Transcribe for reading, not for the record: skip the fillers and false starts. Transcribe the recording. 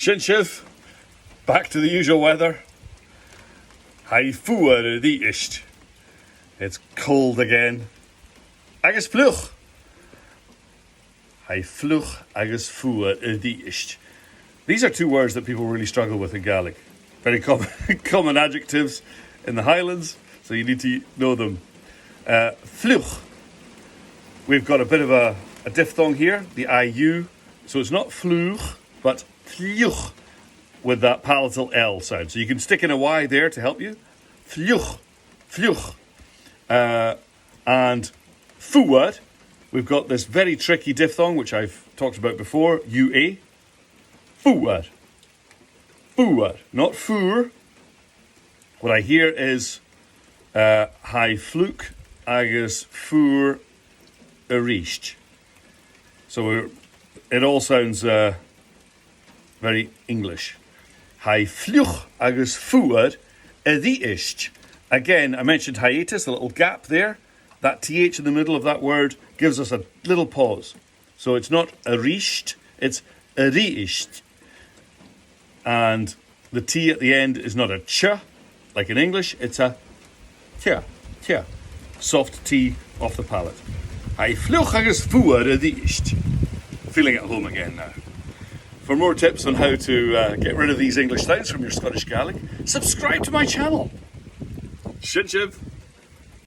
Shinshiv, back to the usual weather. Hai fuair the isht. It's cold again. Agus fluch. Hai fluch agus fuair the isht. These are two words that people really struggle with in Gaelic. Very common adjectives in the Highlands, so you need to know them. Fluch. We've got a bit of a diphthong here, the IU. So it's not fluch, but fluch with that palatal L sound. So you can stick in a Y there to help you. Fluch, fluch. And fuad, we've got this very tricky diphthong, which I've talked about before, UA. Fuad. Fuad, not fur. What I hear is hai fluk agus fur arisht. So it all sounds very English. Hai fluch agus fuad the isht. Again, I mentioned hiatus, a little gap there. That TH in the middle of that word gives us a little pause. So it's not arisht, it's arisht. And the T at the end is not a ch, like in English, it's a tia, tia. Soft T off the palate. Hai fluch agus fuad the isht. Feeling at home again now. For more tips on how to get rid of these English sounds from your Scottish Gaelic, subscribe to my channel. Shinshiv.